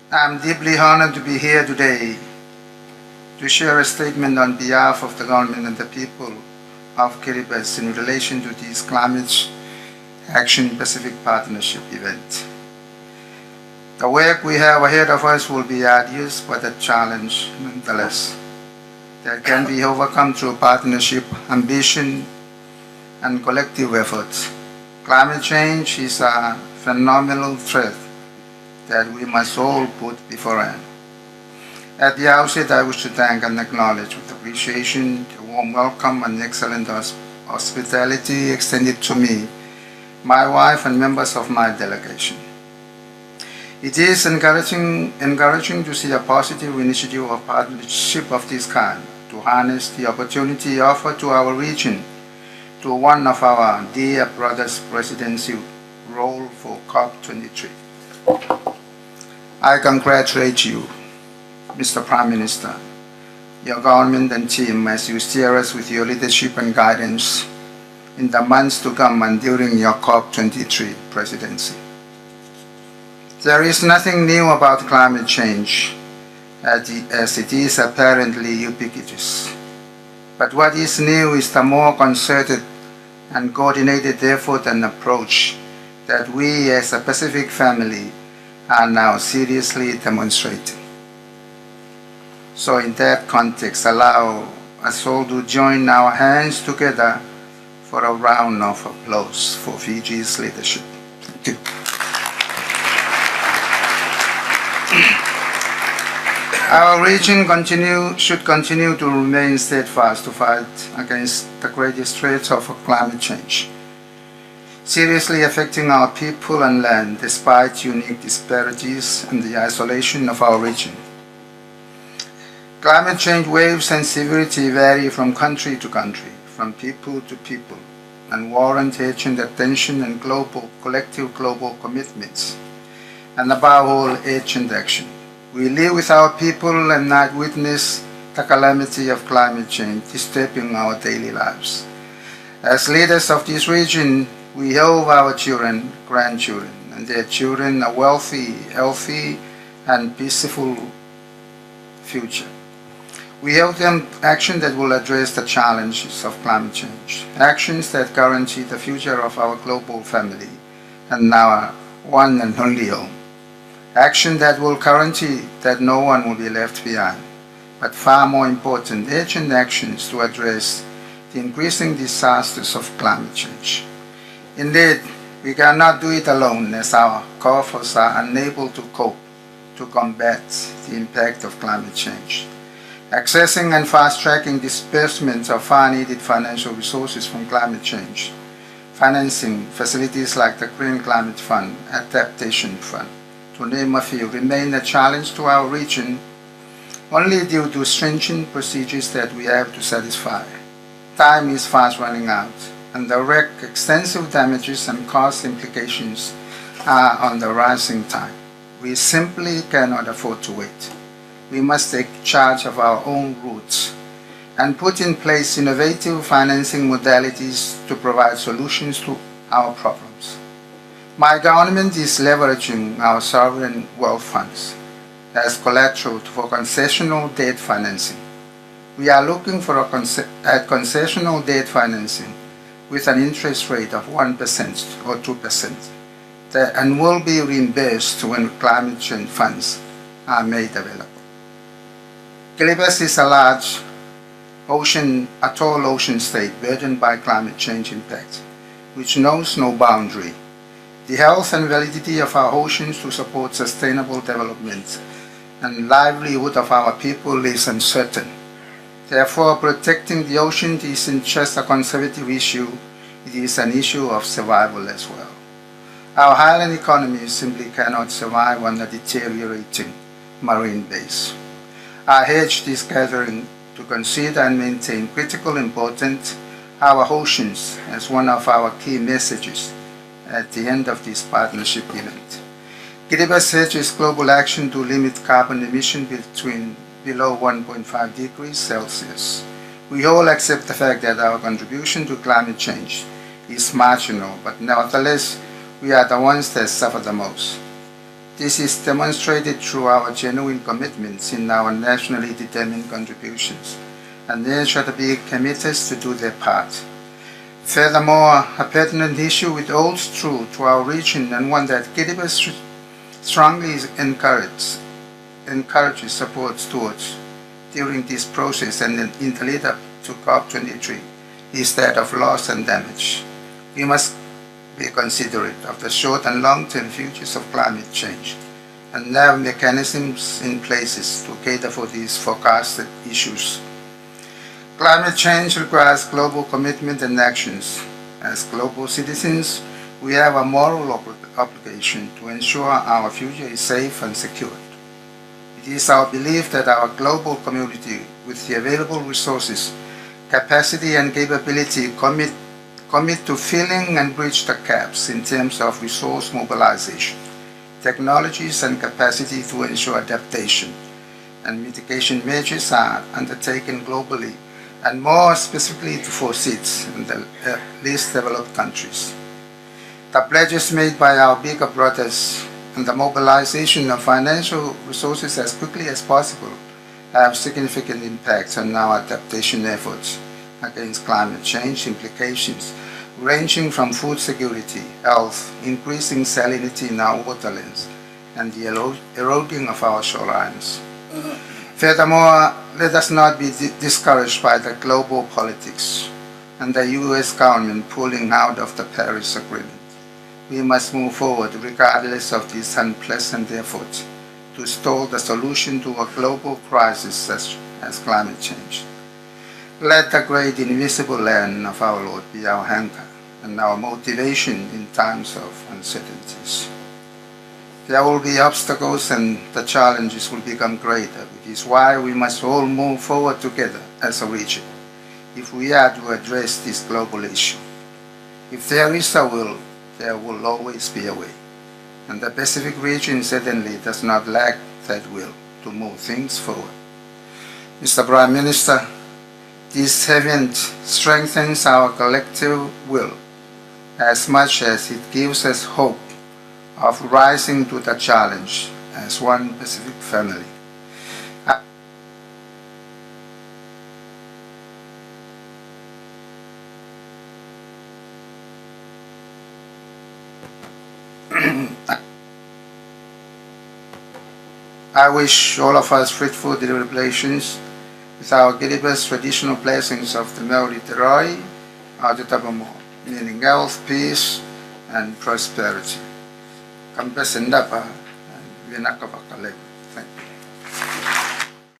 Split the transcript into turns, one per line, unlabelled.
I'm deeply honored to be here today to share a statement on behalf of the government and the people of Kiribati in relation to this Climate Action Pacific Partnership event. The work we have ahead of us will be arduous, but a challenge nonetheless that can be overcome through partnership, ambition, and collective efforts. Climate change is a phenomenal threat that we must all put before us. At the outset, I wish to thank and acknowledge with appreciation the warm welcome and excellent hospitality extended to me, my wife, and members of my delegation. It is encouraging to see a positive initiative of partnership of this kind, to harness the opportunity offered to our region to one of our dear brothers' presidency role for COP23. I congratulate you, Mr. Prime Minister, your government and team as you steer us with your leadership and guidance in the months to come and during your COP23 presidency. There is nothing new about climate change as it is apparently ubiquitous. But what is new is the more concerted and coordinated effort and approach that we as a Pacific family are now seriously demonstrating. So in that context, allow us all to join our hands together for a round of applause for Fiji's leadership. Thank you. Our region should continue to remain steadfast to fight against the greatest threats of climate change, seriously affecting our people and land despite unique disparities and the isolation of our region. Climate change waves and severity vary from country to country, from people to people, and warrant urgent attention and collective global commitments, and above all, urgent action. We live with our people and not witness the calamity of climate change disturbing our daily lives. As leaders of this region, we hope our children, grandchildren, and their children a wealthy, healthy, and peaceful future. We help them action that will address the challenges of climate change, actions that guarantee the future of our global family and our one and only home. Action that will guarantee that no one will be left behind, but far more important, urgent actions to address the increasing disasters of climate change. Indeed, we cannot do it alone as our coffers are unable to cope to combat the impact of climate change. Accessing and fast-tracking disbursements of far-needed financial resources from climate change, financing facilities like the Green Climate Fund, Adaptation Fund, to name a few, remain a challenge to our region only due to stringent procedures that we have to satisfy. Time is fast running out, and direct extensive damages and cost implications are on the rising tide. We simply cannot afford to wait. We must take charge of our own routes and put in place innovative financing modalities to provide solutions to our problems. My government is leveraging our sovereign wealth funds as collateral for concessional debt financing. We are looking for at concessional debt financing with an interest rate of 1% or 2% and will be reimbursed when climate change funds are made available. Kiribati is a large atoll ocean state burdened by climate change impact, which knows no boundary. The health and validity of our oceans to support sustainable development and livelihood of our people is uncertain. Therefore, protecting the ocean isn't just a conservative issue, it is an issue of survival as well. Our highland economy simply cannot survive on a deteriorating marine base. I urge this gathering to consider and maintain critical importance our oceans as one of our key messages at the end of this partnership event. Kiribati urges global action to limit carbon emission below 1.5 degrees Celsius. We all accept the fact that our contribution to climate change is marginal, but nevertheless, we are the ones that suffer the most. This is demonstrated through our genuine commitments in our nationally determined contributions, and they should be committed to do their part. Furthermore, a pertinent issue which holds true to our region and one that Kiribati strongly encourages support towards during this process and in the lead up to COP23 is that of loss and damage. We must be considerate of the short and long-term futures of climate change and have mechanisms in place to cater for these forecasted issues. Climate change requires global commitment and actions. As global citizens, we have a moral obligation to ensure our future is safe and secure. It is our belief that our global community, with the available resources, capacity and capability, commit to filling and bridge the gaps in terms of resource mobilization, technologies and capacity to ensure adaptation, and mitigation measures are undertaken globally and more specifically for SIDS in the least developed countries. The pledges made by our bigger brothers and the mobilization of financial resources as quickly as possible have significant impacts on our adaptation efforts against climate change implications ranging from food security, health, increasing salinity in our waterlands, and the eroding of our shorelines. Furthermore, let us not be discouraged by the global politics and the US government pulling out of the Paris Agreement. We must move forward regardless of this unpleasant effort to stall the solution to a global crisis such as climate change. Let the great invisible land of our Lord be our anchor and our motivation in times of uncertainties. There will be obstacles and the challenges will become greater, which is why we must all move forward together as a region if we are to address this global issue. If there is a will, there will always be a way. And the Pacific region certainly does not lack that will to move things forward. Mr. Prime Minister, this event strengthens our collective will as much as it gives us hope of rising to the challenge as one Pacific family. I wish all of us fruitful deliberations with our Kiribati traditional blessings of the Maori Te Roi, Autatabamo, meaning health, peace, and prosperity. Kampesendapa, Vinakapakale.